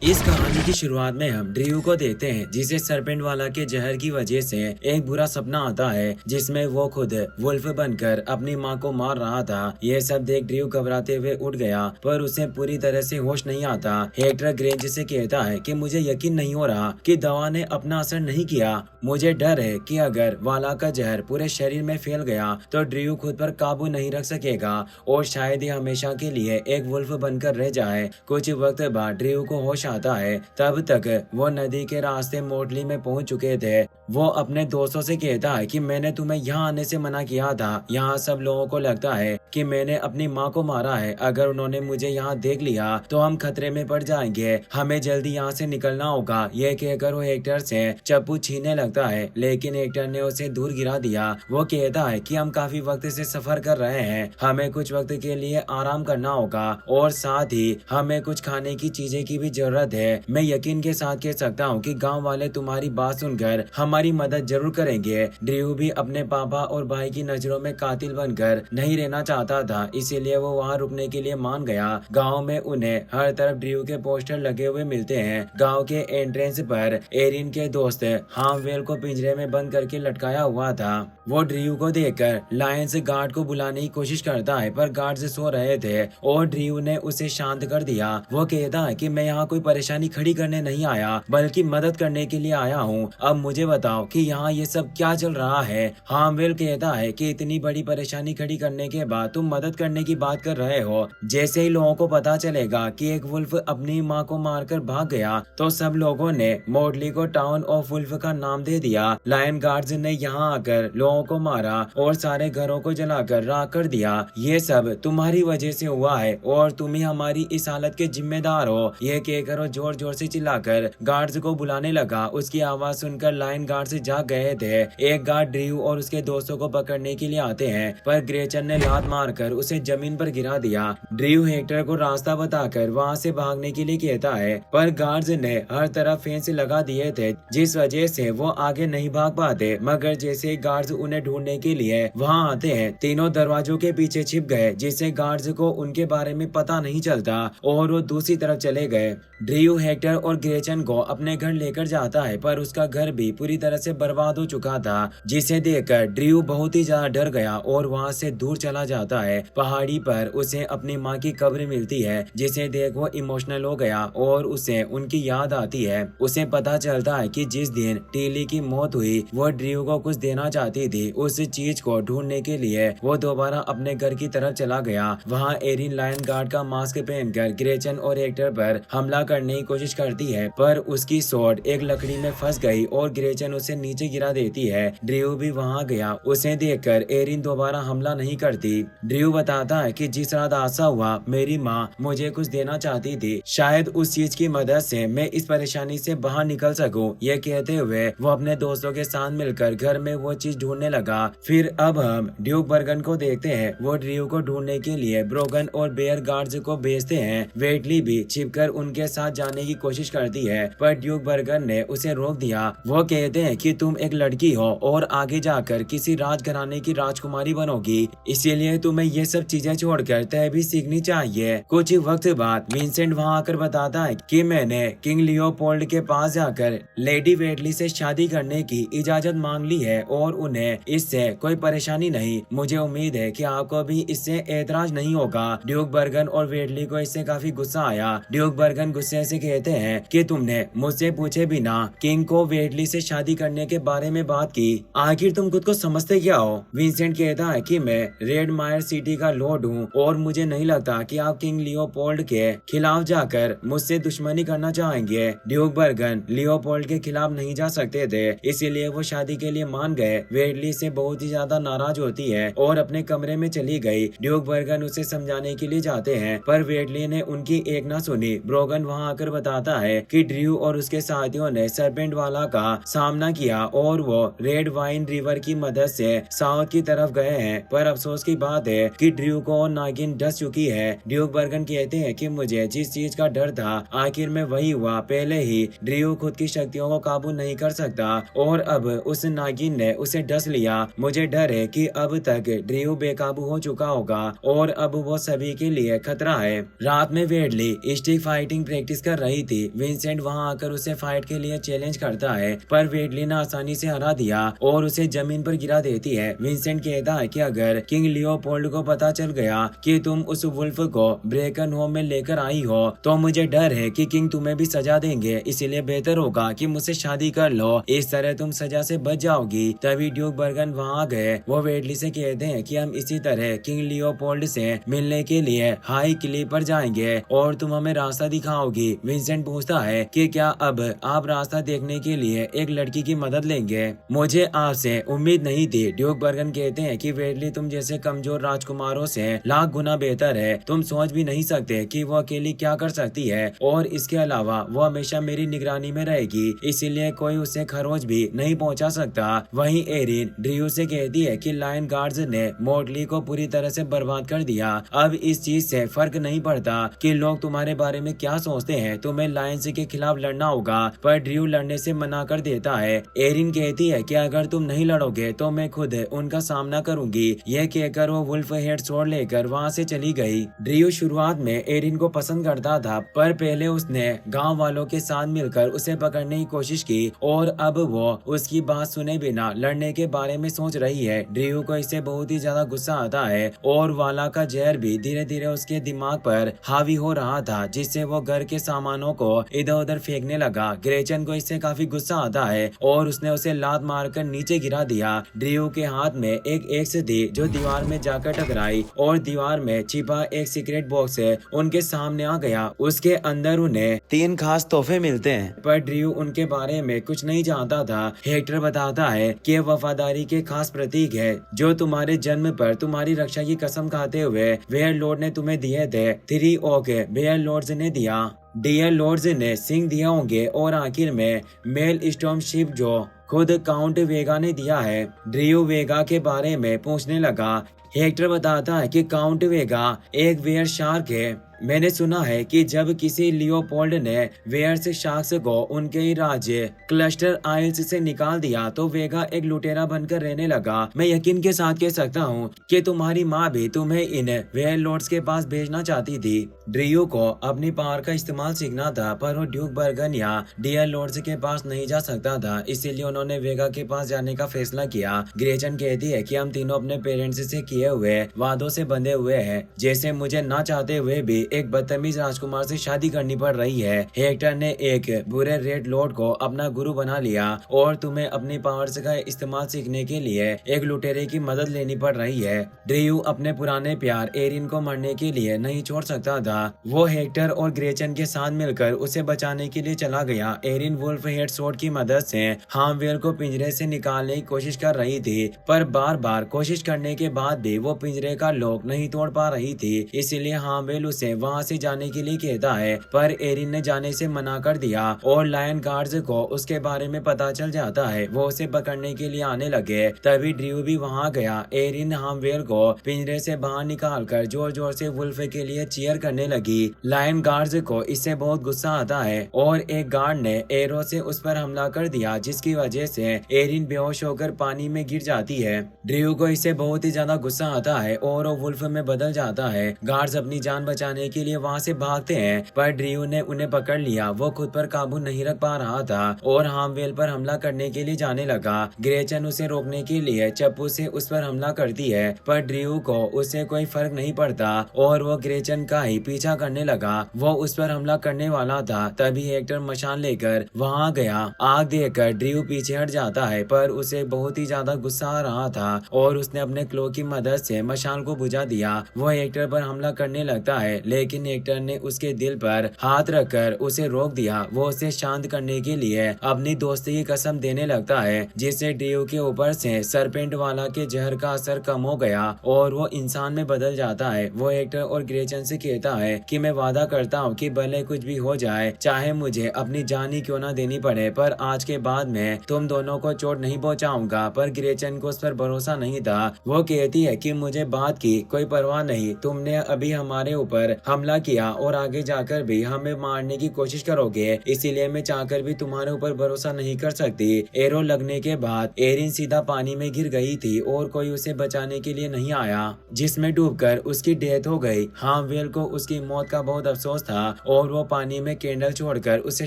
इस कहानी की शुरुआत में हम ड्रीव को देखते हैं जिसे सरपेंट वाला के जहर की वजह से एक बुरा सपना आता है जिसमें वो खुद वुल्फ बनकर अपनी मां को मार रहा था। ये सब देख ड्रीव घबराते हुए उठ गया पर उसे पूरी तरह से होश नहीं आता। हेक्टर ग्रेंज से कहता है कि मुझे यकीन नहीं हो रहा कि दवा ने अपना असर नहीं किया। मुझे डर है कि अगर वाला का जहर पूरे शरीर में फैल गया तो ड्रीव खुद पर काबू नहीं रख सकेगा और शायद ही हमेशा के लिए एक वुल्फ बनकर रह जाए। कुछ वक्त बाद ड्रीव को होश आता है। तब तक वो नदी के रास्ते मोटली में पहुंच चुके थे। वो अपने दोस्तों से कहता है कि मैंने तुम्हें यहाँ आने से मना किया था। यहाँ सब लोगों को लगता है कि मैंने अपनी माँ को मारा है। अगर उन्होंने मुझे यहाँ देख लिया तो हम खतरे में पड़ जाएंगे। हमें जल्दी यहाँ से निकलना होगा। ये कहकर वो हेक्टर से चप्पू छीनने लगता है लेकिन हेक्टर ने उसे दूर गिरा दिया। वो कहता है कि हम काफी वक्त से सफर कर रहे हैं, हमें कुछ वक्त के लिए आराम करना होगा और साथ ही हमें कुछ खाने की चीजें की भी जरूरत है। मैं यकीन के साथ कह सकता हूँ कि गांव वाले तुम्हारी बात सुनकर हमारी मदद जरूर करेंगे। ड्रीव भी अपने पापा और भाई की नजरों में कातिल बनकर नहीं रहना चाहता था, इसीलिए वो वहाँ रुकने के लिए मान गया। गांव में उन्हें हर तरफ ड्रीव के पोस्टर लगे हुए मिलते हैं। गांव के एंट्रेंस पर एरिन के दोस्त हार्मवेल को पिंजरे में बंद करके लटकाया हुआ था। वो ड्रीव को देखकर लायंस गार्ड को बुलाने की कोशिश करता है पर गार्ड सो रहे थे और ड्रीव ने उसे शांत कर दिया। वो कहता है कि मैं यहाँ कोई परेशानी खड़ी करने नहीं आया बल्कि मदद करने के लिए आया हूँ। अब मुझे बताओ कि यहाँ ये सब क्या चल रहा है। हार्मवेल कहता है कि इतनी बड़ी परेशानी खड़ी करने के बाद तुम मदद करने की बात कर रहे हो। जैसे ही लोगों को पता चलेगा कि एक वुल्फ अपनी माँ को मारकर भाग गया तो सब लोगों ने मोडली को टाउन ऑफ वुल्फ का नाम दे दिया। लायन गार्ड्स ने यहाँ आकर लोगों को मारा और सारे घरों को जलाकर राख कर दिया। ये सब तुम्हारी वजह से हुआ है और तुम ही हमारी इस हालत के जिम्मेदार हो। ये कहकर वो जोर जोर से चिल्लाकर गार्ड्स को बुलाने लगा। उसकी आवाज सुनकर लायन गार्ड से जाग गए थे। एक गार्ड ड्रीव और उसके दोस्तों को पकड़ने के लिए आते हैं पर ग्रेचन ने लात मारकर उसे जमीन पर गिरा दिया। ड्रीव हेक्टर को रास्ता बताकर वहाँ से भागने के लिए कहता है पर गार्ड्स ने हर तरफ फेंस लगा दिए थे जिस वजह से वो आगे नहीं भाग पाते। मगर जैसे गार्ड्स उन्हें ढूंढने के लिए वहाँ आते हैं तीनों दरवाजों के पीछे छिप गए जिससे गार्ड्स को उनके बारे में पता नहीं चलता और वो दूसरी तरफ चले गए। ड्रीव हेक्टर और ग्रेचन को अपने घर लेकर जाता है पर उसका घर भी पूरी तरह से बर्बाद हो चुका था जिसे देखकर ड्रीव बहुत ही ज्यादा डर गया और वहाँ से दूर चला जाता है। पहाड़ी पर उसे अपनी माँ की कब्र मिलती है जिसे देख वो इमोशनल हो गया और उसे उनकी याद आती है। उसे पता चलता है कि जिस दिन टीली की मौत हुई वो ड्रीव को कुछ देना चाहती थी। उस चीज को ढूंढने के लिए वो दोबारा अपने घर की तरफ चला गया। वहाँ एरिन लायन गार्ड का मास्क पहनकर ग्रेचन और हेक्टर पर हमला करने की कोशिश करती है पर उसकी स्वॉर्ड एक लकड़ी में फंस गई और ग्रेचन उसे नीचे गिरा देती है। ड्रीव भी वहाँ गया। उसे देखकर एरिन दोबारा हमला नहीं करती। ड्रीव बताता है कि जिस रात हादसा हुआ मेरी माँ मुझे कुछ देना चाहती थी, शायद उस चीज की मदद से मैं इस परेशानी से बाहर निकल सकूं। ये कहते हुए वो अपने दोस्तों के साथ मिलकर घर में वो चीज ढूंढने लगा। फिर अब हम ड्यूक बर्गन को देखते हैं। वो ड्रीव को ढूंढने के लिए ब्रोगन और बेयर गार्ड्स को भेजते हैं। वेटली भी छिपकर उनके साथ जाने की कोशिश करती है पर ड्यूक बर्गन ने उसे रोक दिया। वो कहते हैं कि तुम एक लड़की हो और आगे जाकर किसी राजघराने की राजकुमारी बनोगी, इसीलिए तुम्हें ये सब चीजें छोड़कर तय भी सीखनी चाहिए। कुछ वक्त बाद विंसेंट वहाँ आकर बताता है कि मैंने किंग लियोपोल्ड के पास जाकर लेडी वेटली से शादी करने की इजाजत मांग ली है और उन्हें इससे कोई परेशानी नहीं। मुझे उम्मीद है कि आपको भी इससे एतराज नहीं होगा। ड्यूक बर्गन और वेटली को इससे काफी गुस्सा आया। ड्यूक बर्गन गुस्से से कहते हैं कि तुमने मुझसे पूछे बिना किंग को वेटली से शादी करने के बारे में बात की, आखिर तुम खुद को समझते क्या हो। विंसेंट कहता है कि मैं रेड मायर सिटी का लॉर्ड हूँ और मुझे नहीं लगता कि आप किंग लियोपोल्ड के खिलाफ जाकर मुझसे दुश्मनी करना चाहेंगे। ड्यूक बर्गन लियोपोल्ड के खिलाफ नहीं जा सकते थे इसीलिए वो शादी के लिए मान गए। वेटली से बहुत ही ज्यादा नाराज होती है और अपने कमरे में चली गई। ड्यूक बर्गन उसे समझाने के लिए जाते हैं पर वेटली ने उनकी एक ना सुनी। ब्रोगन वहाँ आकर बताता है कि ड्रीव और उसके साथियों ने सरपेंट वाला का सामना किया और वो रेड वाइन रिवर की मदद से साउथ की तरफ गए हैं पर अफसोस की बात है कि ड्रीव को नागिन डस चुकी है। ड्यूक बर्गन कहते हैं कि मुझे जिस चीज का डर था आखिर में वही हुआ। पहले ही ड्रीव खुद की शक्तियों को काबू नहीं कर सकता और अब उस नागिन ने उसे डस लिया। मुझे डर है कि अब तक ड्रीव बेकाबू हो चुका होगा और अब वो सभी के लिए खतरा है। रात में वेटली स्टिक फाइटिंग प्रैक्टिस कर रही थी। विंसेंट वहां आकर उसे फाइट के लिए चैलेंज करता है, पर वेडली ने आसानी से हरा दिया और उसे जमीन पर गिरा देती है। विंसेंट कहता है कि अगर किंग लियोपोल्ड को पता चल गया कि तुम उस वुल्फ को ब्रेकन होम में लेकर आई हो तो मुझे डर है कि किंग तुम्हें भी सजा देंगे, इसीलिए बेहतर होगा कि मुझसे शादी कर लो, इस तरह तुम सजा से बच जाओगी। तभी ड्यूक बर्गन वहाँ आ गए। वो वेडली से कहते हैं कि हम इसी तरह किंग लियोपोल्ड से मिलने के लिए हाई क्लिफ पर जाएंगे और तुम हमें रास्ता दिखाओगी। विंसेंट पूछता है कि क्या अब आप रास्ता देखने के लिए एक लड़की की मदद लेंगे? मुझे आपसे उम्मीद नहीं थी। ड्यूक बर्गन कहते हैं कि वेडली तुम जैसे कमजोर राजकुमारों से लाख गुना बेहतर है। तुम सोच भी नहीं सकते कि वो अकेली क्या कर सकती है और इसके अलावा वो हमेशा मेरी निगरानी में रहेगी, इसीलिए कोई उसे खरोच भी नहीं पहुंचा सकता। वहीं एरिन ड्रू से कहती है कि लायन गार्ड्स ने मोटली को पूरी तरह से बर्बाद कर दिया। अब इस चीज से फर्क नहीं पड़ता कि लोग तुम्हारे बारे में क्या सोचते हैं, तुम्हें लायंस के खिलाफ लड़ना होगा। पर ड्रू लड़ने से मना कर देता है। एरिन कहती है कि अगर तुम नहीं लड़ोगे तो मैं खुद उनका सामना करूंगी। यह कहकर वो वुल्फ हेड स्वॉर्ड लेकर वहाँ से चली गई। ड्रू शुरुआत में एरिन को पसंद करता था, पर पहले उसने गांव वालों के साथ मिलकर उसे पकड़ने की कोशिश की और अब वो उसकी बात सुने बिना लड़ने के बारे में सोच रही है। ड्रू को इससे बहुत ही ज्यादा गुस्सा आता है और वाला का जहर भी धीरे धीरे उसके दिमाग पर हावी हो रहा था, जिससे वो घर के सामानों को इधर उधर फेंकने लगा। ग्रेचन को इससे काफी गुस्सा आता है और उसने उसे लात मारकर नीचे गिरा दिया। ड्रू के हाथ में एक एक्स थी जो दीवार में जाकर टकराई और दीवार में छिपा एक सीक्रेट बॉक्स उनके सामने आ गया। उसके अंदर उन्हें 3 खास तोहफे मिलते हैं, पर ड्रू उनके बारे में कुछ नहीं जानता था। हेक्टर बताता है कि वफादारी के खास प्रतीक है जो तुम्हारे जन्म पर तुम्हारी रक्षा की कसम खाते हुए वेयर लॉर्ड ने तुम्हें दिए थे। 3 ओक वेयर लॉर्ड्स ने दिया, डियर लॉर्ड्स ने सिंह दिया होंगे और आखिर में मेल स्टॉर्म शिप जो खुद काउंट वेगा ने दिया है। ड्रू वेगा के बारे में पूछने लगा। हेक्टर बताता है कि काउंट वेगा एक वेयर शार्क है। मैंने सुना है कि जब किसी लियोपोल्ड ने वेयर्स शार्क्स को उनके ही राज्य क्लस्टर आइल्स से निकाल दिया तो वेगा एक लुटेरा बनकर रहने लगा। मैं यकीन के साथ कह सकता हूँ कि तुम्हारी माँ भी तुम्हें इन वेयर लॉर्ड्स के पास भेजना चाहती थी। ड्रू को अपनी पावर का इस्तेमाल सीखना था, पर वो ड्यूक बर्गन या डियर लॉर्ड्स के पास नहीं जा सकता था, इसीलिए उन्होंने वेगा के पास जाने का फैसला किया। ग्रेचन कहती है कि हम तीनों अपने पेरेंट्स से किए हुए वादों से बंधे हुए हैं, जैसे मुझे ना चाहते हुए भी एक बदतमीज राजकुमार से शादी करनी पड़ रही है। हेक्टर ने एक बुरे रेड लॉर्ड को अपना गुरु बना लिया और तुम्हें अपनी पावर्स का इस्तेमाल सीखने के लिए एक लुटेरे की मदद लेनी पड़ रही है। ड्रू अपने पुराने प्यार एरिन को मरने के लिए नहीं छोड़ सकता था। वो हेक्टर और ग्रेचन के साथ मिलकर उसे बचाने के लिए चला गया। एरिन वुल्फ हेड स्वॉर्ड की मदद से हार्मवेल को पिंजरे से निकालने की कोशिश कर रही थी, पर बार बार कोशिश करने के बाद भी वो पिंजरे का लॉक नहीं तोड़ पा रही थी, इसीलिए हार्मवेल उसे वहाँ से जाने के लिए कहता है, पर एरिन ने जाने से मना कर दिया और लायन गार्ड्स को उसके बारे में पता चल जाता है। वो उसे पकड़ने के लिए आने लगे। तभी ड्रू भी वहाँ गया। एरिन हार्मवेल को पिंजरे से बाहर निकालकर जोर जोर से वुल्फ के लिए चीयर करने लगी। लायन गार्ड्स को इससे बहुत गुस्सा आता है और एक गार्ड ने एरो से उस पर हमला कर दिया, जिसकी वजह से एरिन बेहोश होकर पानी में गिर जाती है। ड्रू को इससे बहुत ही ज्यादा गुस्सा आता है और वो वुल्फ में बदल जाता है। गार्ड्स अपनी जान बचाने के लिए वहाँ से भागते हैं, पर ड्रू ने उन्हें पकड़ लिया। वो खुद पर काबू नहीं रख पा रहा था और हार्मवेल पर हमला करने के लिए जाने लगा। ग्रेचन उसे रोकने के लिए चप्पू से उस पर हमला करती है, पर ड्रू को उससे कोई फर्क नहीं पड़ता और वो ग्रेचन का ही पीछा करने लगा। वो उस पर हमला करने वाला था, तभी हेक्टर मशाल लेकर वहाँ गया। आग देखकर ड्रू पीछे हट जाता है, पर उसे बहुत ही ज्यादा गुस्सा आ रहा था और उसने अपने क्लो की मदद से मशाल को बुझा दिया। वो हेक्टर पर हमला करने लगता है, लेकिन हेक्टर ने उसके दिल पर हाथ रखकर उसे रोक दिया। वो उसे शांत करने के लिए अपनी दोस्ती की कसम देने लगता है, जिससे ड्रू के ऊपर से सरपेंट वाला के जहर का असर कम हो गया और वो इंसान में बदल जाता है। वो हेक्टर और ग्रेचन से कहता है कि मैं वादा करता हूँ कि भले कुछ भी हो जाए, चाहे मुझे अपनी जान ही क्यों ना देनी पड़े, पर आज के बाद मैं तुम दोनों को चोट नहीं पहुँचाऊंगा। पर ग्रेचन को उस पर भरोसा नहीं था। वो कहती है कि मुझे बात की कोई परवाह नहीं, तुमने अभी हमारे ऊपर हमला किया और आगे जाकर भी हमें मारने की कोशिश करोगे, इसीलिए मैं चाहकर भी तुम्हारे ऊपर भरोसा नहीं कर सकती। एरो लगने के बाद एरिन सीधा पानी में गिर गई थी और कोई उसे बचाने के लिए नहीं आया, जिसमें डूबकर उसकी डेथ हो गई। हाँ, वेल को उसकी मौत का बहुत अफसोस था और वो पानी में कैंडल छोड़कर उसे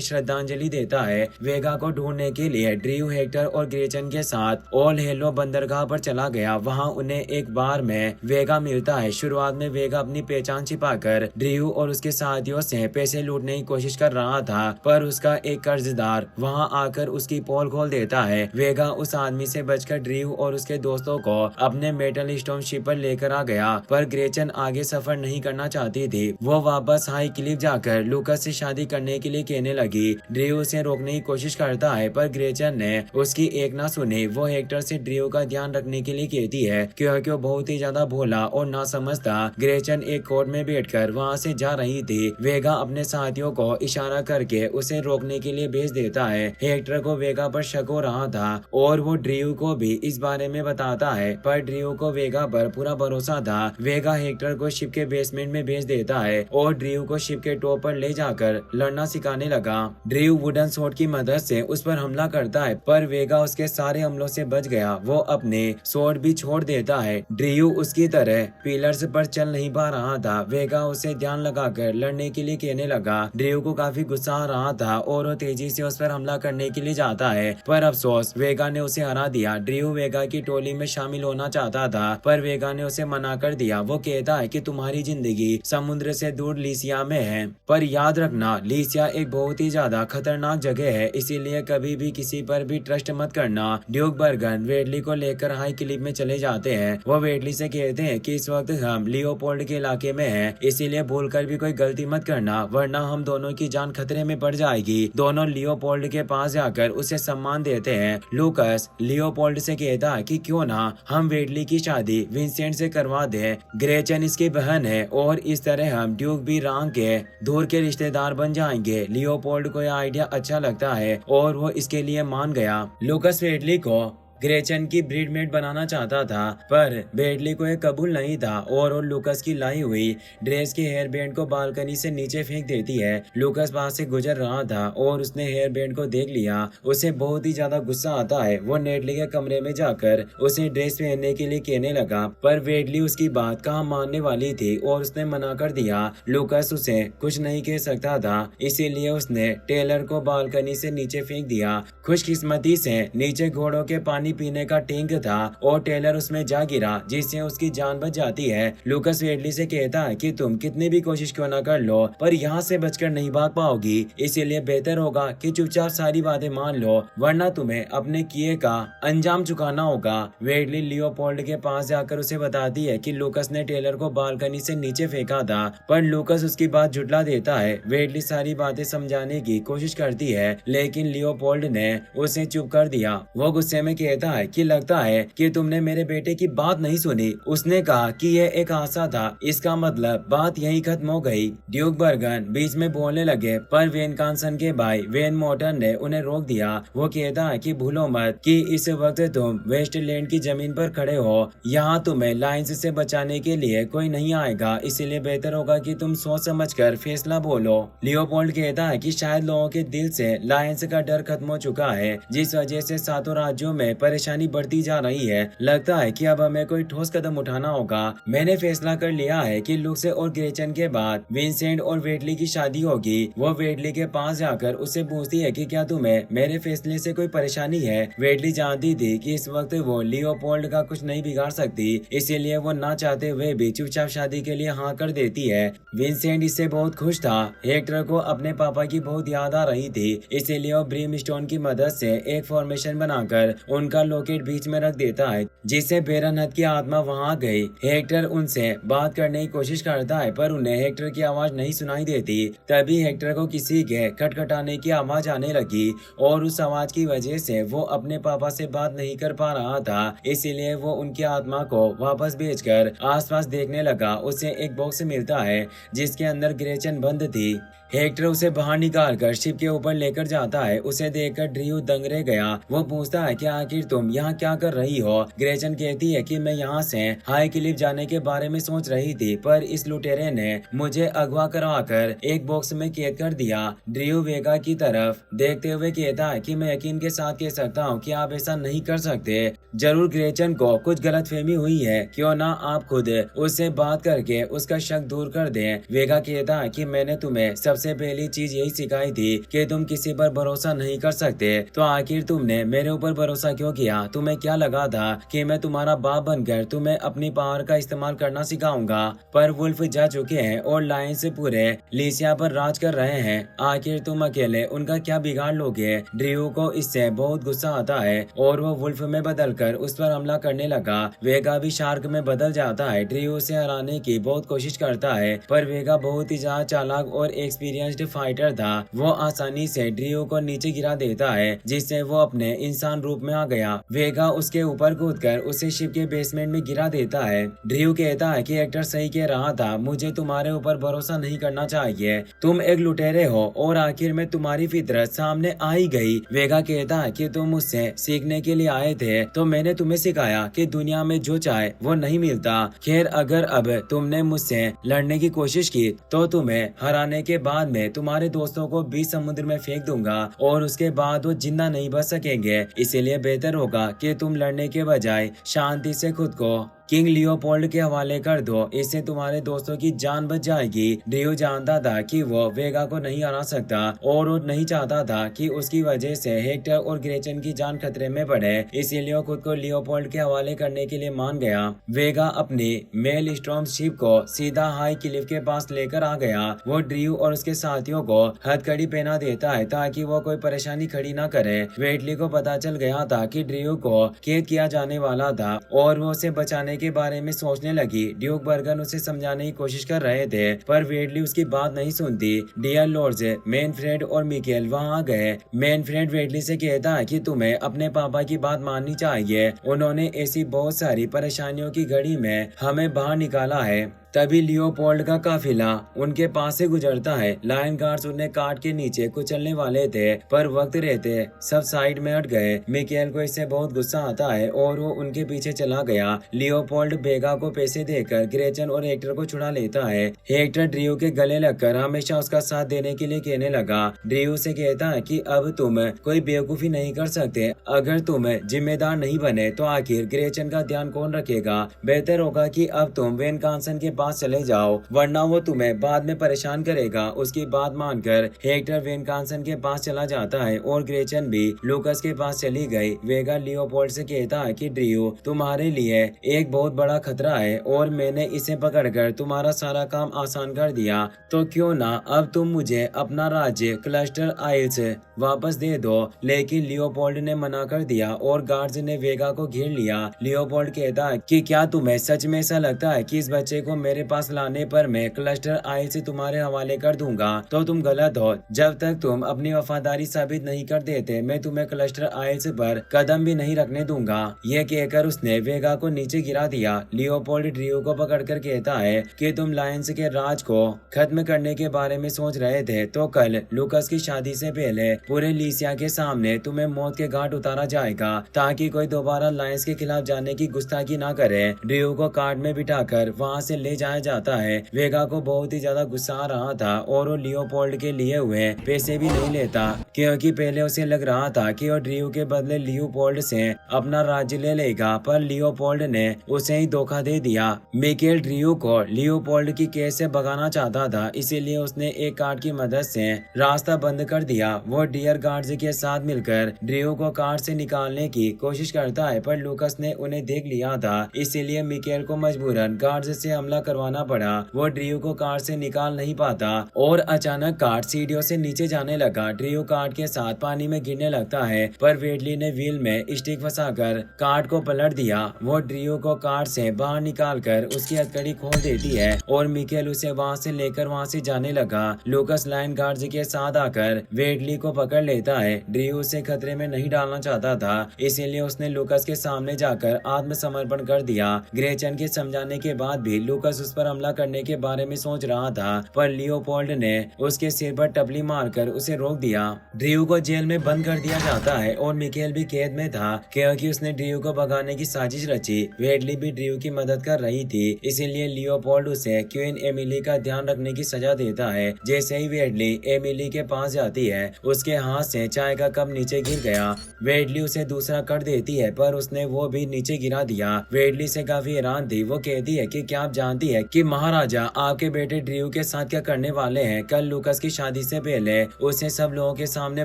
श्रद्धांजलि देता है। वेगा को ढूंढने के लिए ड्रीव, हेक्टर और ग्रेचन के साथ ऑल हेलो बंदरगाह पर चला गया। वहाँ उन्हें एक बार में वेगा मिलता है। शुरुआत में वेगा अपनी पहचान छिपाकर ड्रीव और उसके साथियों से पैसे लूटने की कोशिश कर रहा था, पर उसका एक कर्जदार वहाँ आकर उसकी पोल खोल देता है। वेगा उस आदमी से बचकर ड्रीव और उसके दोस्तों को अपने मेटल स्टॉर्म शिप पर लेकर आ गया, पर ग्रेचन आगे सफर नहीं करना चाहती थी। वो वापस हाई क्लिफ जाकर लूकस से शादी करने के लिए कहने लगी। ड्रीव उसे रोकने की कोशिश करता है, पर ग्रेचन ने उसकी एक ना सुनी। वो हेक्टर से ड्रीव का ध्यान रखने के लिए कहती है, क्योंकि वो बहुत ही ज्यादा भोला और ना समझता। ग्रेचन एक कोर्ट में बैठकर वहाँ से जा रही थी। वेगा अपने साथियों को इशारा करके उसे रोकने के लिए भेज देता है। हेक्टर को वेगा पर शक हो रहा था और वो ड्रीव को भी इस बारे में बताता है, पर ड्रीव को वेगा पर पूरा भरोसा था। वेगा हेक्टर को शिप के बेसमेंट में भेज देता है और ड्रीव को शिप के टॉप पर ले जाकर लड़ना सिखाने लगा। ड्रीव वुडन स्वॉर्ड की मदद से उस पर हमला करता है, पर वेगा उसके सारे हमलों से बच गया। वो अपने स्वॉर्ड भी छोड़ देता है। ड्रीव उसकी तरह पिलर्स पर चल नहीं पा रहा था। वेगा उसे ध्यान लगाकर लड़ने के लिए कहने लगा। ड्रीव को काफी गुस्सा आ रहा था और वो तेजी से उस पर हमला करने के लिए जाता है, पर अफसोस वेगा ने उसे हरा दिया। ड्रीव वेगा की टोली में शामिल होना चाहता था, पर वेगा ने उसे मना कर दिया। वो कहता है कि तुम्हारी जिंदगी समुद्र से दूर लीसिया में है, पर याद रखना लीसिया एक बहुत ही ज्यादा खतरनाक जगह है, इसीलिए कभी भी किसी पर भी ट्रस्ट मत करना। ड्यूक बर्गन वेडली को लेकर हाई क्लिफ में चले जाते हैं। वो वेडली से कहते हैं कि इस वक्त हम लियोपोल्ड के इलाके में हैं, इसीलिए भूलकर भी कोई गलती मत करना, वरना हम दोनों की जान खतरे में पड़ जाएगी। दोनों लियोपोल्ड के पास जाकर उसे सम्मान देते हैं। लूकस लियोपोल्ड से कहता है कि क्यों ना हम वेडली की शादी विंसेंट से करवा दें। ग्रेचन इसकी बहन है और इस तरह हम ड्यूक भी रंग के दूर के रिश्तेदार बन जाएंगे। लियोपोल्ड को यह आइडिया अच्छा लगता है और वो इसके लिए मान गया। लूकस वेडली को ग्रेचन की ब्रीडमेट बनाना चाहता था, पर वेडली को यह कबूल नहीं था और वो लूकस की लाई हुई ड्रेस के हेयर बैंड को बालकनी से नीचे फेंक देती है। लूकस वहां से गुजर रहा था और उसने हेयर बैंड को देख लिया। उसे बहुत ही ज्यादा गुस्सा आता है। वो नेडली के कमरे में जाकर उसे ड्रेस पहनने के लिए कहने लगा, पर वेडली उसकी बात कहाँ मानने वाली थी और उसने मना कर दिया। लूकस उसे कुछ नहीं कह सकता था, इसीलिए उसने टेलर को बालकनी से नीचे फेंक दिया। खुशकिस्मती से नीचे घोड़ों के पानी पीने का टैंक था और टेलर उसमें जा गिरा, जिससे उसकी जान बच जाती है। लूकस वेडली से कहता है कि तुम कितनी भी कोशिश क्यों ना कर लो, पर यहाँ से बचकर नहीं भाग पाओगी, इसीलिए बेहतर होगा कि चुपचाप सारी बातें मान लो, वरना तुम्हें अपने किए का अंजाम चुकाना होगा। वेडली लियोपोल्ड के पास जाकर उसे बताती है कि लूकस ने टेलर को बालकनी से नीचे फेंका था, पर लूकस उसकी बात झुटला देता है। वेडली सारी बातें समझाने की कोशिश करती है, लेकिन लियोपोल्ड ने उसे चुप कर दिया। वो गुस्से में कहता है कि लगता है कि तुमने मेरे बेटे की बात नहीं सुनी। उसने कहा कि यह एक हादसा था, इसका मतलब बात यही खत्म हो गई। ड्यूक बर्गन बीच में बोलने लगे, पर वेन कांसन के भाई वेन मोर्टन ने उन्हें रोक दिया। वो कहता है कि भूलो मत कि इस वक्त तुम वेस्टलैंड की जमीन पर खड़े हो, यहाँ तुम्हें लाइन्स से बचाने के लिए कोई नहीं आएगा, इसीलिए बेहतर होगा कि तुम सोच समझकर फैसला बोलो। लियोपोल्ड कहता है कि शायद लोगों के दिल से लायंस का डर खत्म हो चुका है, जिस वजह से सातों राज्यों में परेशानी बढ़ती जा रही है। लगता है कि अब हमें कोई ठोस कदम उठाना होगा। मैंने फैसला कर लिया है कि लुक्स और ग्रेचन के बाद विंसेंट और वेडली की शादी होगी। वो वेडली के पास जाकर उससे पूछती है कि क्या तुम्हें मेरे फैसले से कोई परेशानी है। वेडली जानती थी कि इस वक्त वो लियोपोल्ड का कुछ नहीं बिगाड़ सकती, इसीलिए वो ना चाहते हुए भी चुपचाप शादी के लिए हाँ कर देती है। विंसेंट इससे बहुत खुश था। हेक्टर को अपने पापा की बहुत याद आ रही थी, इसीलिए वो ब्रीमस्टोन की मदद से एक फॉर्मेशन बनाकर उनका लॉकेट बीच में रख देता है, जिससे बेरनहत की आत्मा वहां गई। हेक्टर उनसे बात करने की कोशिश करता है, पर उन्हें हेक्टर की आवाज नहीं सुनाई देती। तभी हेक्टर को किसी के खटखटाने की आवाज आने लगी और उस आवाज की वजह से वो अपने पापा से बात नहीं कर पा रहा था, इसीलिए वो उनकी आत्मा को वापस भेजकर आसपास देखने लगा। उसे एक बॉक्स मिलता है जिसके अंदर ग्रेचन बंद थी। हेक्टर उसे बाहर निकाल कर शिप के ऊपर लेकर जाता है। उसे देखकर ड्रीव दंग रह गया। वो पूछता है कि आखिर तुम यहाँ क्या कर रही हो। ग्रेचन कहती है कि मैं यहाँ से हाई क्लिफ जाने के बारे में सोच रही थी, पर इस लुटेरे ने मुझे अगवा करवाकर एक बॉक्स में कैद कर दिया। ड्रीव वेगा की तरफ देखते हुए कहता है कि मैं यकीन के साथ कह सकता हूँ कि आप ऐसा नहीं कर सकते। जरूर ग्रेचन को कुछ गलतफहमी हुई है, क्यों ना आप खुद उससे बात करके उसका शक दूर कर दें। वेगा कहता है कि मैंने तुम्हें सबसे पहली चीज यही सिखाई थी कि तुम किसी पर भरोसा नहीं कर सकते, तो आखिर तुमने मेरे ऊपर भरोसा क्यों किया। तुम्हें क्या लगा था कि मैं तुम्हारा बाप बनकर तुम्हें अपनी पावर का इस्तेमाल करना सिखाऊंगा। पर वुल्फ जा चुके हैं और लायन से पूरे लीसिया पर राज कर रहे हैं। आखिर तुम अकेले उनका क्या बिगाड़ लोगे। ड्रीव को इससे बहुत गुस्सा आता है और वो वुल्फ में बदलकर उस पर हमला करने लगा। वेगा भी शार्क में बदल जाता है। ड्रीव से हराने की बहुत कोशिश करता है, पर वेगा बहुत ही ज्यादा चालाक और एक्सपीरियंस्ड फाइटर था। वो आसानी से ड्रीव को नीचे गिरा देता है, जिससे वो अपने इंसान रूप में आ गया। वेगा उसके ऊपर कूदकर उसे शिप के बेसमेंट में गिरा देता है। ड्रीव कहता है कि हेक्टर सही कह रहा था, मुझे तुम्हारे ऊपर भरोसा नहीं करना चाहिए। तुम एक लुटेरे हो और आखिर में तुम्हारी फितरत सामने आ ही गई। वेगा कहता है कि तुम मुझसे सीखने के लिए आए थे, तो मैंने तुम्हें सिखाया कि दुनिया में जो चाहे वो नहीं मिलता। खैर, अगर अब तुमने मुझसे लड़ने की कोशिश की तो तुम्हें हराने के बाद में तुम्हारे दोस्तों को बीच समुद्र में फेंक दूंगा और उसके बाद वो जिंदा नहीं बच सकेंगे। इसीलिए बेहतर होगा कि तुम लड़ने के बजाय शांति से खुद को किंग लियोपोल्ड के हवाले कर दो। इससे तुम्हारे दोस्तों की जान बच जाएगी। ड्रीव जानता था कि वो वेगा को नहीं हरा सकता और वो नहीं चाहता था कि उसकी वजह से हेक्टर और ग्रेचन की जान खतरे में पड़े। इसीलिए वो खुद को लियोपोल्ड के हवाले करने के लिए मान गया। वेगा अपनी मेल स्टॉर्म शिप को सीधा हाई क्लिफ के पास लेकर आ गया। वो ड्रीव और उसके साथियों को हथकड़ी पहना देता है ताकि वो कोई परेशानी खड़ी न करे। वेटली को पता चल गया था कि ड्रीव को कैद किया जाने वाला था और वो उसे बचाने के बारे में सोचने लगी। ड्यूक बर्गन उसे समझाने की कोशिश कर रहे थे, पर वेडली उसकी बात नहीं सुनती। डियर लॉर्ड्स मैनफ्रेड और मिकेल वहां आ गए। मैनफ्रेड वेडली से कहता है कि तुम्हें अपने पापा की बात माननी चाहिए। उन्होंने ऐसी बहुत सारी परेशानियों की घड़ी में हमें बाहर निकाला है। तभी लियोपोल्ड का काफिला उनके पास से गुजरता है। लायन गार्ड्स उन्हें काट के नीचे कुचलने वाले थे, पर वक्त रहते सब साइड में हट गए। मिकेल को इससे बहुत गुस्सा आता है और वो उनके पीछे चला गया। लियोपोल्ड वेगा को पैसे देकर ग्रेचन और हेक्टर को छुड़ा लेता है। हेक्टर ड्रीव के गले लगकर हमेशा उसका साथ देने के लिए कहने लगा। ड्रीव से कहता है कि अब तुम कोई बेवकूफी नहीं कर सकते। अगर तुम जिम्मेदार नहीं बने तो आखिर ग्रेचन का ध्यान कौन रखेगा। बेहतर होगा कि अब तुम वेन कांसन के पास चले जाओ, वरना वो तुम्हें बाद में परेशान करेगा। उसकी बात मानकर हेक्टर वेन कांसन के पास चला जाता है और ग्रेचन भी लूकस के पास चली गई। वेगा लियोपोल्ड से कहता है कि ड्रीव तुम्हारे लिए एक बहुत बड़ा खतरा है और मैंने इसे पकड़कर तुम्हारा सारा काम आसान कर दिया, तो क्यों ना अब तुम मुझे अपना राज्य क्लस्टर आइल्स वापस दे दो। लेकिन लियोपोल्ड ने मना कर दिया और गार्ड्स ने वेगा को घेर लिया। लियोपोल्ड कहता है कि क्या तुम्हें सच में ऐसा लगता है कि इस बच्चे को मेरे पास लाने पर मैं क्लस्टर आइल से तुम्हारे हवाले कर दूंगा? तो तुम गलत हो। जब तक तुम अपनी वफादारी साबित नहीं कर देते, मैं तुम्हें क्लस्टर आइल्स पर कदम भी नहीं रखने दूंगा। ये कहकर उसने वेगा को नीचे गिरा दिया। लियोपोल्ड ड्रीव को पकड़कर कहता है कि तुम लायंस के राज को खत्म करने के बारे में सोच रहे थे, तो कल लूकस की शादी से पहले पूरे लीसिया के सामने तुम्हें मौत के घाट उतारा जाएगा, ताकि कोई दोबारा लायंस के खिलाफ जाने की गुस्ताखी ना करे। ड्रीव को कार्ड में बिठाकर वहाँ से ले जाया जाता है। वेगा को बहुत ही ज्यादा गुस्सा आ रहा था और वो लियोपोल्ड के लिए हुए पैसे भी नहीं लेता, क्योंकि पहले उसे लग रहा था कि वो ड्रीव के बदले लियोपोल्ड से अपना राज्य ले लेगा, पर लियोपोल्ड ने उसे ही धोखा दे दिया। मिकेल ड्रीव को लियोपोल्ड की केस से भगाना चाहता था, इसीलिए उसने एक कार्ड की मदद से रास्ता बंद कर दिया। वो डियर गार्ड्स के साथ मिलकर ड्रीव को कार्ड से निकालने की कोशिश करता है, पर लूकस ने उन्हें देख लिया था, इसीलिए मिकेल को मजबूरन गार्ड्स से हमला करवाना पड़ा। वो ड्रीव को कार्ड से निकाल नहीं पाता और अचानक कार्ड सीढ़ियों से नीचे जाने लगा। ड्रीव कार्ड के साथ पानी में गिरने लगता है, पर वेडली ने व्हील में स्टिक फंसाकर कार्ड को पलट दिया। वो ड्रीव को कार्ड से बाहर निकालकर उसकी हथकड़ी खोल देती है और मिकेल उसे वहां से लेकर वहां से जाने लगा। लूकस लाइन गार्ड्स के साथ आकर वेडली को पकड़ लेता है। ड्रीव उसे खतरे में नहीं डालना चाहता था, इसीलिए उसने लूकस के सामने जाकर आत्मसमर्पण कर दिया। ग्रेचन के समझाने के बाद भी लूकस लूकास उस पर हमला करने के बारे में सोच रहा था, पर लियोपोल्ड ने उसके सिर पर टपली मारकर उसे रोक दिया। ड्रीव को जेल में बंद कर दिया जाता है और मिकेल भी कैद में था क्योंकि उसने ड्रीव को भगाने की साजिश रची। वेडली भी ड्रीव की मदद कर रही थी, इसीलिए लियोपोल्ड उसे क्वीन एमिली का ध्यान रखने की सजा देता है। जैसे ही वेडली एमिली के पास जाती है, उसके हाथ से चाय का कप नीचे गिर गया। वेडली उसे दूसरा कर देती है, पर उसने वो भी नीचे गिरा दिया। वेडली से काफी हैरान थी। वो कहती है कि क्या आप जानती है कि महाराजा आपके बेटे ड्रीव के साथ क्या करने वाले हैं? कल लूकास की शादी से पहले उसे सब लोगों के सामने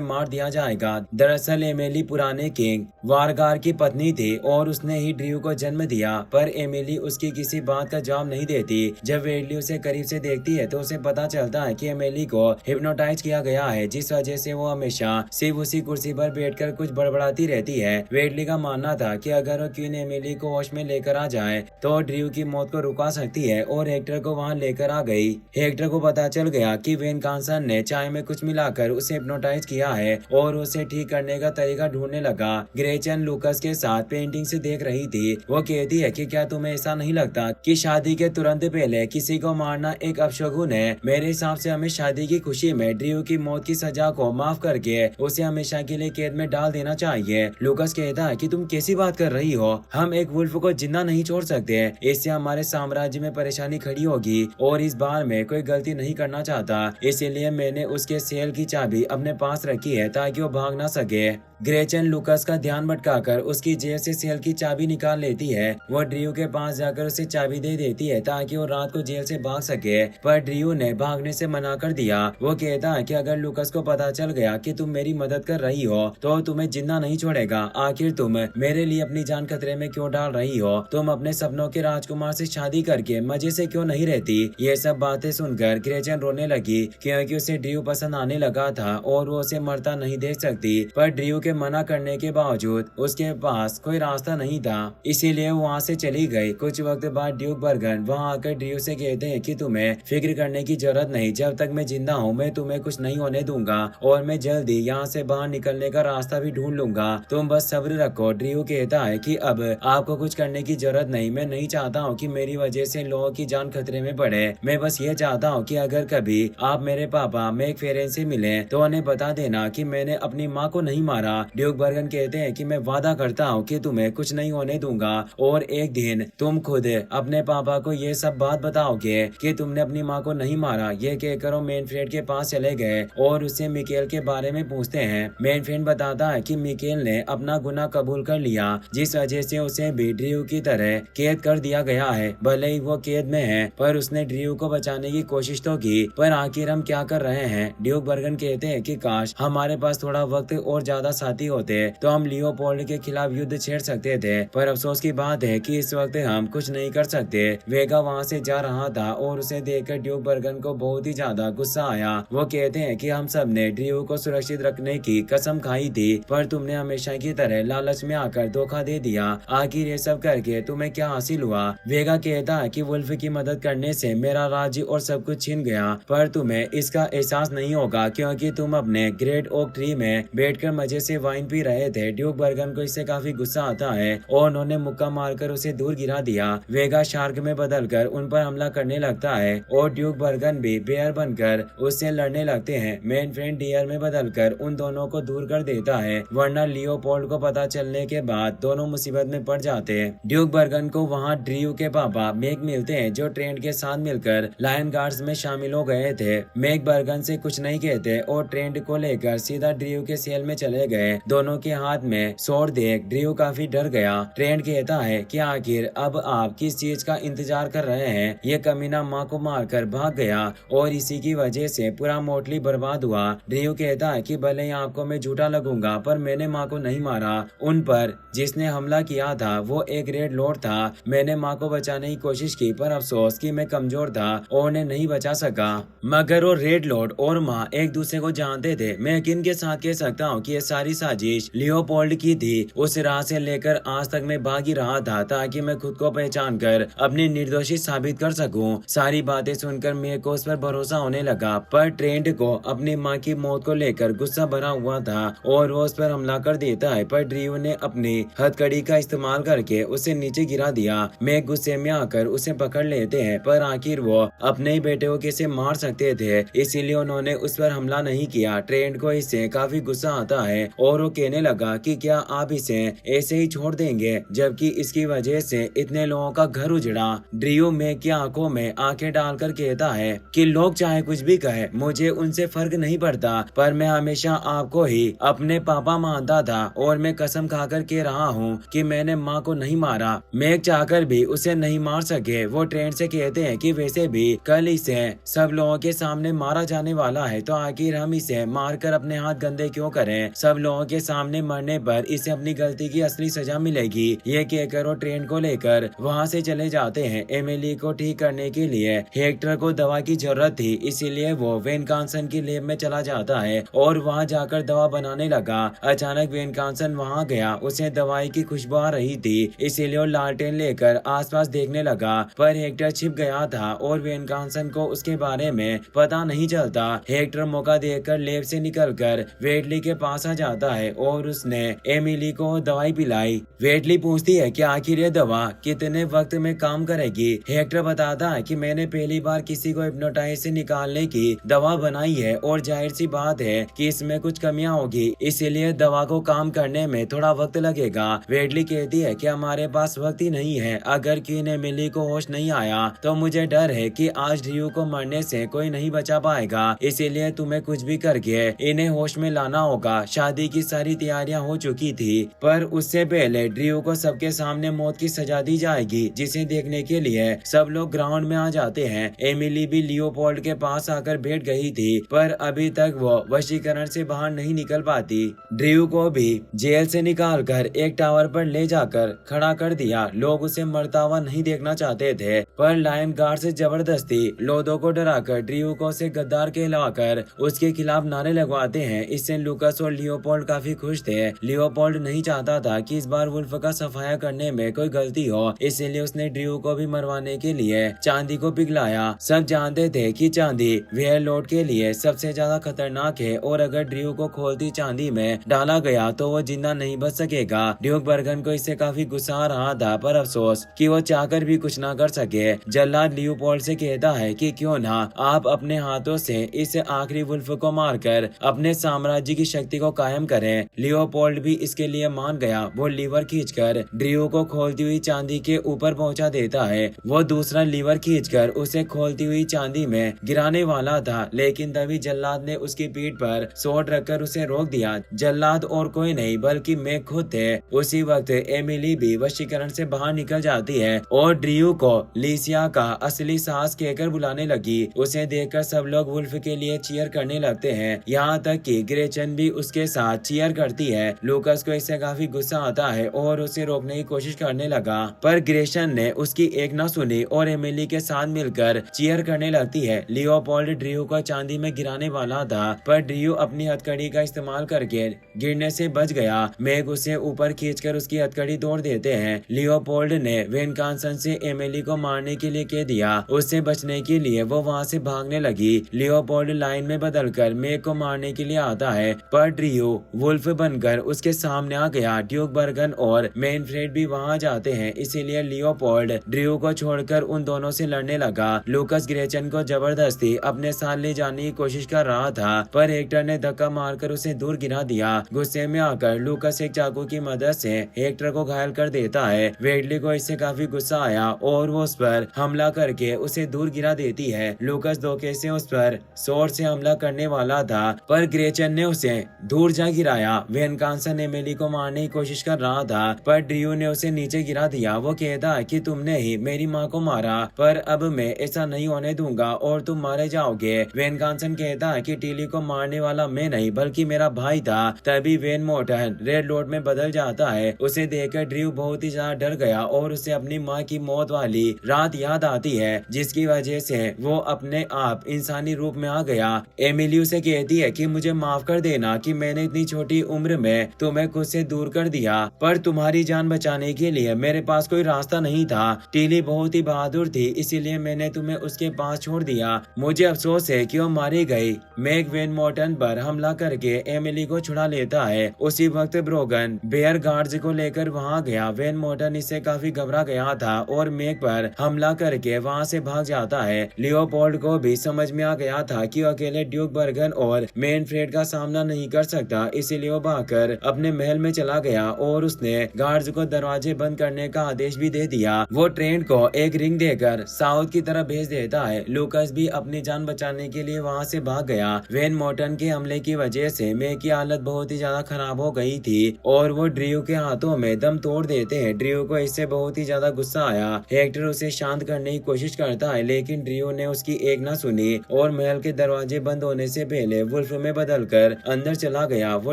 मार दिया जाएगा। दरअसल एमिली पुराने किंग वारगार की पत्नी थी और उसने ही ड्रीव को जन्म दिया, पर एमिली उसकी किसी बात का जवाब नहीं देती। जब वेडली उसे करीब से देखती है तो उसे पता चलता है कि एमिली को हिप्नोटाइज किया गया है, जिस वजह से वो हमेशा सिर्फ उसी कुर्सी पर बैठकर कुछ बड़बड़ाती रहती है। वेडली का मानना था कि अगर वो क्वीन एमिली को होश में लेकर आ जाए तो ड्रीव की मौत को रुका सकती है, और हेक्टर को वहां लेकर आ गई। हेक्टर को पता चल गया कि वेन कांसन ने चाय में कुछ मिलाकर उसे हिप्नोटाइज किया है और उसे ठीक करने का तरीका ढूंढने लगा। ग्रेचन लूकास के साथ पेंटिंग से देख रही थी। वो कहती है कि क्या तुम्हें ऐसा नहीं लगता कि शादी के तुरंत पहले किसी को मारना एक अपशगुन है? मेरे हिसाब से हमें शादी की खुशी में ड्रीव की मौत की सजा को माफ करके उसे हमेशा के लिए कैद में डाल देना चाहिए। लूकास कहता है कि तुम कैसी बात कर रही हो? हम एक वुल्फ को जिंदा नहीं छोड़ सकते, इससे हमारे साम्राज्य में परेशानी खड़ी होगी, और इस बार में कोई गलती नहीं करना चाहता, इसीलिए मैंने उसके सेल की चाबी अपने पास रखी है ताकि वो भाग ना सके। ग्रेचन लूकास का ध्यान भटकाकर उसकी जेब से सेल की चाबी निकाल लेती है। वो ड्रीव के पास जाकर उसे चाबी दे देती है ताकि वो रात को जेल से भाग सके, पर ड्रीव ने भागने से मना कर दिया। वो कहता है कि अगर लूकास को पता चल गया कि तुम मेरी मदद कर रही हो तो तुम्हें जिंदा नहीं छोड़ेगा। आखिर तुम मेरे लिए अपनी जान खतरे में क्यों डाल रही हो? तुम अपने सपनों के राजकुमार से शादी करके मजे से क्यों नहीं रहती? ये सब बातें सुनकर ग्रेचन रोने लगी क्योंकि उसे ड्रीव पसंद आने लगा था और वो उसे मरता नहीं देख सकती, पर ड्रीव के मना करने के बावजूद उसके पास कोई रास्ता नहीं था, इसीलिए वहाँ से चली गई। कुछ वक्त बाद ड्यूक बर्गन वहाँ आकर ड्रीव से कहते हैं कि तुम्हें फिक्र करने की जरूरत नहीं, जब तक मैं जिंदा हूँ मैं तुम्हें कुछ नहीं होने दूंगा और मैं जल्दी यहाँ से बाहर निकलने का रास्ता भी ढूंढ लूंगा, तुम बस सब्र रखो। ड्रीव कहता है कि अब आपको कुछ करने की जरूरत नहीं, मैं नहीं चाहता हूँ कि मेरी वजह से लोगों की जान खतरे में पड़े। मैं बस ये चाहता हूँ कि अगर कभी आप मेरे पापा मैक फेरेन से मिले तो उन्हें बता देना कि मैंने अपनी माँ को नहीं मारा। ड्यूक बर्गन कहते हैं कि मैं वादा करता हूँ कि तुम्हें कुछ नहीं होने दूंगा और एक दिन तुम खुद अपने पापा को ये सब बात बताओगे कि तुमने अपनी माँ को नहीं मारा। ये कहकर वो मैनफ्रेड के पास चले गए और उससे मिकेल के बारे में पूछते हैं। मैनफ्रेड बताता है कि मिकेल ने अपना गुनाह कबूल कर लिया, जिस वजह से उसे भी ड्रीव की तरह कैद कर दिया गया है। भले ही वो कैद में है, पर उसने ड्रीव को बचाने की कोशिश तो की, पर आखिर हम क्या कर रहे हैं? ड्यूक बर्गन कहते हैं कि काश हमारे पास थोड़ा वक्त और ज्यादा साथी होते तो हम लियोपोल्ड के खिलाफ युद्ध छेड़ सकते थे, पर अफसोस की बात है कि इस वक्त हम कुछ नहीं कर सकते। वेगा वहाँ से जा रहा था और उसे देखकर ड्यूक बर्गन को बहुत ही ज्यादा गुस्सा आया। वो कहते हैं कि हम सब ने ड्रीव को सुरक्षित रखने की कसम खाई थी, पर तुमने हमेशा की तरह लालच में आकर धोखा दे दिया। आखिर ये सब करके तुम्हें क्या हासिल हुआ? वेगा कहता है कि वुल्फ की मदद करने से मेरा राज्य और सब कुछ छिन गया, पर तुम्हें इसका एहसास नहीं होगा क्योंकि तुम अपने ग्रेट ओक ट्री में बैठकर मजे से वाइन पी रहे थे। ड्यूक बर्गन को इससे काफी गुस्सा आता है और उन्होंने मुक्का मारकर उसे दूर गिरा दिया। वेगा शार्क में बदलकर उन पर हमला करने लगता है और ड्यूक बर्गन भी बेयर बनकर उससे लड़ने लगते हैं। मैनफ्रेड डियर में बदलकर उन दोनों को दूर कर देता है, वरना लियोपोल्ड को पता चलने के बाद दोनों मुसीबत में पड़ जाते हैं। ड्यूक बर्गन को वहाँ ड्रीव के पापा मैक मिलते हैं, जो ट्रेंड के साथ मिलकर लायन गार्ड्स में शामिल हो गए थे। मैक बर्गन से कुछ नहीं कहते और ट्रेंड को लेकर सीधा ड्रीव के सेल में चले गए। दोनों के हाथ में स्वॉर्ड देख ड्रीव काफी डर गया। ट्रेंड कहता है कि आखिर अब आप किस चीज का इंतजार कर रहे हैं? ये कमीना माँ को मारकर भाग गया और इसी की वजह से पूरा मोटली बर्बाद हुआ। ड्रीव कहता है कि भले ही आपको मैं झूठा लगूंगा, पर मैंने माँ को नहीं मारा। उन पर जिसने हमला किया था वो एक रेड लॉर्ड था। मैंने माँ को बचाने की कोशिश की, पर अफसोस कि मैं कमजोर था और उन्हें नहीं बचा सका। मगर वो रेड लॉर्ड और माँ एक दूसरे को जानते थे। मैं यकीन के साथ कह सकता हूँ कि ये सारी साजिश लियोपोल्ड की थी। उस रात से लेकर आज तक मैं भाग ही रहा था ताकि मैं खुद को पहचान कर अपनी निर्दोषी साबित कर सकूं। सारी बातें सुनकर मेरे को उस पर भरोसा होने लगा, पर ट्रेंड को अपनी माँ की मौत को लेकर गुस्सा भरा हुआ था और वो उस पर हमला कर देता है, पर ड्रीव ने अपनी हथकड़ी का इस्तेमाल करके उसे नीचे गिरा दिया। मैं गुस्से में आकर उसे पकड़ लेते हैं, पर आखिर वो अपने ही बेटे को कैसे मार सकते थे, इसीलिए उन्होंने उस पर हमला नहीं किया। ट्रेंट को इससे काफी गुस्सा आता है और वो कहने लगा कि क्या आप इसे ऐसे ही छोड़ देंगे जबकि इसकी वजह से इतने लोगों का घर उजड़ा। ड्रियो मैग की आंखों में आंखें डालकर कहता है कि लोग चाहे कुछ भी कहे, मुझे उनसे फर्क नहीं पड़ता, पर मैं हमेशा आपको ही अपने पापा मानता था और मैं कसम खाकर कह रहा हूँ कि मैंने माँ को नहीं मारा। मैग चाहकर भी उसे नहीं मार सके। वो ट्रेंट से कहते हैं कि वैसे भी कल इसे सब लोगों के सामने मारा जाने वाला है, तो आखिर हम इसे मारकर अपने हाथ गंदे क्यों करें। सब लोगों के सामने मरने पर इसे अपनी गलती की असली सजा मिलेगी। ये कहकर वो ट्रेंट को लेकर वहाँ से चले जाते हैं। एमिली को ठीक करने के लिए हेक्टर को दवा की जरूरत थी, इसीलिए वो वेन कांसन की लैब में चला जाता है और वहाँ जाकर दवा बनाने लगा। अचानक वेन कांसन वहाँ गया, उसे दवाई की खुशबू आ रही थी, इसीलिए वो लालटेन लेकर आसपास देखने लगा, पर हेक्टर छिप गया था और वेन कांसन को उसके बारे में पता नहीं चलता। हेक्टर मौका देखकर लैब से निकलकर वेटली के पास आ जाता है और उसने एमिली को दवाई पिलाई। वेटली पूछती है कि आखिर ये दवा कितने वक्त में काम करेगी। हेक्टर बताता है कि मैंने पहली बार किसी को हिप्नोटाइज से निकालने की दवा बनाई है और जाहिर सी बात है कि इसमें कुछ कमियां होगी, इसीलिए दवा को काम करने में थोड़ा वक्त लगेगा। वेटली कहती है कि हमारे पास वक्त ही नहीं है। अगर क्वीन एमिली को होश नहीं आया तो मुझे डर है कि आज ड्रू को मरने से कोई नहीं बचा पाएगा, इसीलिए तुम्हें कुछ भी करके इन्हें होश में लाना होगा। शादी की सारी तैयारियां हो चुकी थी, पर उससे पहले ड्रू को सबके सामने मौत की सजा दी जाएगी, जिसे देखने के लिए सब लोग ग्राउंड में आ जाते हैं। एमिली भी लियोपोल्ड के पास आकर बैठ गई थी, पर अभी तक वो वशीकरण से बाहर नहीं निकल पाती। ड्रू को भी जेल से निकालकर एक टावर पर ले जाकर खड़ा कर दिया। लोग उसे मरता हुआ नहीं देखना चाहते थे, पर लायन गार्ड से जबरदस्ती लोदो को डराकर ड्रू को उसे गद्दार कहलाकर उसके खिलाफ नारे लगवाते हैं। इससे लूकस और लियोपोल्ड काफी खुश थे। लियोपोल्ड नहीं चाहता था कि इस बार वुल्फ का सफाया करने में कोई गलती हो, इसीलिए उसने ड्रू को भी मरवाने के लिए चांदी को पिघलाया। सब जानते थे कि चांदी वेयरलॉर्ड के लिए सबसे ज्यादा खतरनाक है और अगर ड्रू को खोलती चांदी में डाला गया तो वो जिंदा नहीं बच सकेगा। ड्यूक बर्गन को इससे काफी गुस्सा आ रहा था, पर अफसोस कि वो चाहकर भी कुछ ना कर सके। जल्लाद लियोपोल्ड से कहता है कि क्यों ना आप अपने हाथों से इस आखिरी वुल्फ को मारकर अपने साम्राज्य की शक्ति को कायम करें। लियोपोल्ड भी इसके लिए मान गया। वो लीवर खींचकर ड्रू को खोलती हुई चांदी के ऊपर पहुंचा देता है। वो दूसरा लीवर खींचकर उसे खोलती हुई चांदी में गिराने वाला था, लेकिन तभी जल्लाद ने उसकी पीठ पर सोट रखकर उसे रोक दिया। जल्लाद और कोई नहीं बल्कि मैं खुद थे। उसी वक्त एमिली भी वशीकरण से बाहर निकल जाती है और ड्रू को लिसिया का असली साहस कहकर बुलाने लगी। उसे देखकर सब लोग वुल्फ के लिए चीयर करने लगते हैं, यहाँ तक कि ग्रेचन भी उसके साथ चीयर करती है। लूकस को इससे काफी गुस्सा आता है और उसे रोकने की कोशिश करने लगा, पर ग्रेचन ने उसकी एक न सुनी और एमिली के साथ मिलकर चीयर करने लगती है। लियोपोल्ड ड्रू को चांदी में गिराने वाला था, पर ड्रू अपनी हथकड़ी का इस्तेमाल करके गिरने से बच गया। मैग उसे ऊपर खींचकर उसकी हथकड़ी तोड़ देते हैं। लियोपोल्ड ने वेन कांसन से एमिली को मारने के लिए कह दिया। उससे बचने के लिए वो वहाँ से भागने लगी। लियोपोल्ड लाइन में बदलकर मैग को मारने के लिए आता है, पर ड्रू वुल्फ बनकर उसके सामने आ गया। ड्यूक बर्गन और मैनफ्रेड भी वहाँ जाते हैं, इसीलिए लियोपोल्ड ड्रू को छोड़कर उन दोनों से लड़ने लगा। लूकस ग्रेचन को जबरदस्ती अपने साथ ले जाने की कोशिश कर रहा था, पर हेक्टर ने धक्का मारकर उसे दूर गिरा दिया। गुस्से में आकर लूकस एक चाकू की मदद से हेक्टर को घायल कर देता है। वेडली को इससे काफी गुस्सा आया और वो उस पर हमला करके उसे दूर गिरा देती है। लूकस धोखे से उस पर स्वॉर्ड से हमला करने वाला था, पर ग्रेचन ने उसे दूर जा गिराया। वेन कांसन एमिली को मारने की कोशिश कर रहा था, पर ड्रू ने उसे नीचे गिरा दिया। वो कहता है कि तुमने ही मेरी माँ को मारा, पर अब मैं ऐसा नहीं होने दूंगा और तुम मारे जाओगे। वेन कांसन कहता है कि टीली को मारने वाला मैं नहीं बल्कि मेरा भाई था। तभी वेन मोर्टन रेड लॉर्ड में बदल जाता है। उसे देखकर ड्रू बहुत ही ज्यादा डर गया और उसे अपनी माँ की मौत वाली रात याद आती है, जिसकी वजह से वो अपने आप इंसानी रूप में आ गया। एमिली उसे कहती है कि मुझे माफ कर देना कि मैंने इतनी छोटी उम्र में तुम्हें खुद से दूर कर दिया, पर तुम्हारी जान बचाने के लिए मेरे पास कोई रास्ता नहीं था। टीली बहुत ही बहादुर थी, इसीलिए मैंने तुम्हें उसके पास छोड़ दिया। मुझे अफसोस है कि वो मारी गई। मैग वेन मोर्टन पर हमला करके एमिली को छुड़ा लेता है। उसी वक्त ब्रोगन बेयर गार्ड्स को लेकर वहां गया। वेन मोर्टन इससे काफी घबरा गया था और मैग पर हमला करके वहाँ से भाग जाता है। लियोपोल्ड को भी समझ में आ गया था कि वो अकेले ड्यूक बर्गन और मैनफ्रेड का सामना नहीं कर सकता, इसीलिए वो भागकर अपने महल में चला गया और उसने गार्ड्स को दरवाजे बंद करने का आदेश भी दे दिया। वो ट्रेंट को एक रिंग देकर साउथ की तरफ भेज देता है। लूकास भी अपनी जान बचाने के लिए वहाँ से भाग गया। वेन मॉर्टन के हमले की वजह से मे की हालत बहुत ही ज्यादा खराब हो गई थी और वो ड्रू के हाथों में दम तोड़ देते हैं। ड्रू को इससे बहुत ही ज्यादा गुस्सा आया। हेक्टर उसे शांत करने की कोशिश करता है, लेकिन ड्रू ने उसकी एक ना सुनी और महल के दरवाजे बंद होने से पहले वुल्फ में बदलकर अंदर चला गया। वो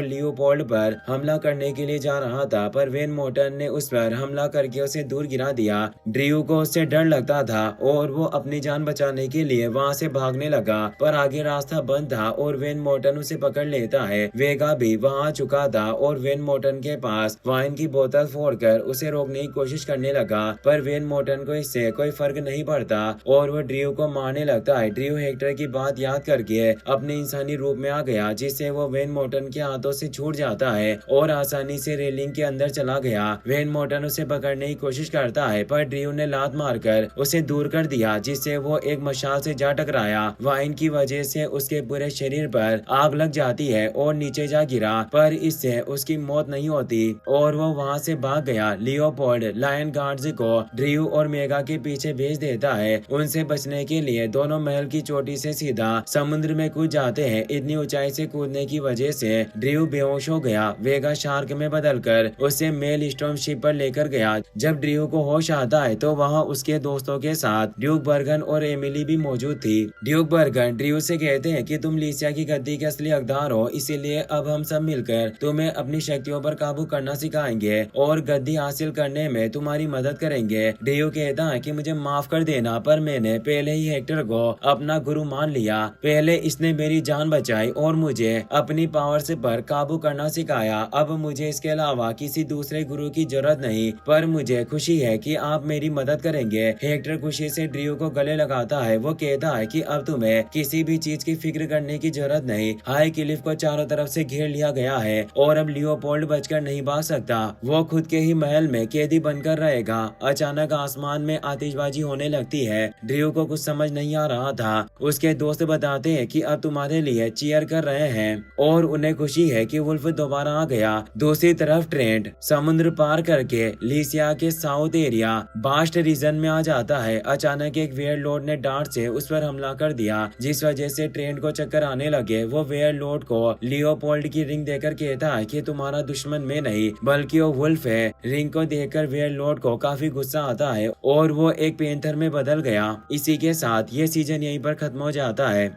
लियोपोल्ड पर हमला करने के लिए जा रहा था, पर वेन मॉर्टन ने उस पर हमला करके उसे दूर गिरा दिया। ड्रू को उससे डर लगता था और वो अपनी जान बचाने के लिए वहाँ से भागने लगा, पर आगे रास्ता बंद था और वेन मॉर्टन उसे पकड़ लेता है। वेगा भी वहाँ आ चुका था और वेन मॉर्टन के पास वाइन की बोतल फोड़कर उसे रोकने की कोशिश करने लगा, पर वेन मॉर्टन को इससे कोई फर्क नहीं पड़ता और वो ड्रू को मारने लगता है। ड्रू हेक्टर की बात याद करके अपने इंसानी रूप में आ गया, जिससे वो वेन मॉर्टन के हाथों से छूट जाता है और आसानी से रेलिंग के अंदर चला गया। वेन मॉर्टन उसे पकड़ने की कोशिश करता है, पर ड्रू ने लात मारकर उसे दूर कर दिया, जिससे वो एक मशाल से जा टकराया। वाइन की वजह से उसके पूरे शरीर पर आग लग जाती है और नीचे जा गिरा, पर इससे उसकी मौत नहीं होती और वो वहाँ से भाग गया। लियोपोल्ड लायन गार्ड्स को ड्रू और मेगा के पीछे भेज देता है। उनसे बचने के लिए दोनों महल की चोटी से सीधा समुद्र में कूद जाते हैं। इतनी ऊंचाई से कूदने की वजह से ड्रू बेहोश हो गया। वेगा शार्क में बदलकर उसे मेल स्टॉर्म शिप पर लेकर गया। जब ड्रू को होश आता है तो वहाँ उसके दोस्तों के साथ ड्यूक बर्गन और एमिली भी मौजूद थी। ड्यूक बर्गन ड्रू से कहते हैं कि तुम लीसिया की गद्दी के असली हकदार हो, इसीलिए अब हम सब मिलकर तुम्हें अपनी शक्तियों पर काबू करना सिखाएंगे और गद्दी हासिल करने में तुम्हारी मदद करेंगे। ड्रू कहता है कि मुझे माफ कर देना, पर मैंने पहले ही हेक्टर को अपना गुरु मान लिया। पहले इसने मेरी जान बचाई और मुझे अपनी पावर्स पर काबू करना सिखाया। अब मुझे इसके अलावा किसी दूसरे गुरु की जरूरत नहीं, पर मुझे खुशी है कि आप मेरी मदद करेंगे। हेक्टर खुशी से ड्रू को गले लगाता है। वो कहता है कि अब तुम्हें किसी भी चीज की फिक्र करने की जरूरत नहीं। हाई क्लिफ को चारों तरफ से घेर लिया गया है और अब लियोपोल्ड बचकर नहीं भाग सकता। वो खुद के ही महल में कैदी बनकर रहेगा। अचानक आसमान में आतिशबाजी होने लगती है। ड्रू को कुछ समझ नहीं आ रहा था। उसके दोस्त बताते हैं कि अब तुम्हारे लिए चीयर कर रहे हैं और उन्हें खुशी है कि वुल्फ दोबारा आ गया। दूसरी तरफ ट्रेंट समुद्र पार करके लीसिया के साउथ एरिया बास्ट रीजन में आ जाता है। अचानक एक वेयर लॉर्ड ने डार्ट से उस पर हमला कर दिया, जिस वजह से ट्रेंट को चक्कर आने लगे। वो वेयर लॉर्ड को लियोपोल्ड की रिंग देकर कहता है कि तुम्हारा दुश्मन मैं नहीं बल्कि वो वुल्फ है। रिंग को देखकर वेयर लॉर्ड को काफी गुस्सा आता है और वो एक पेंथर में बदल गया। इसी के साथ ये सीजन यहीं पर खत्म हो जाता है।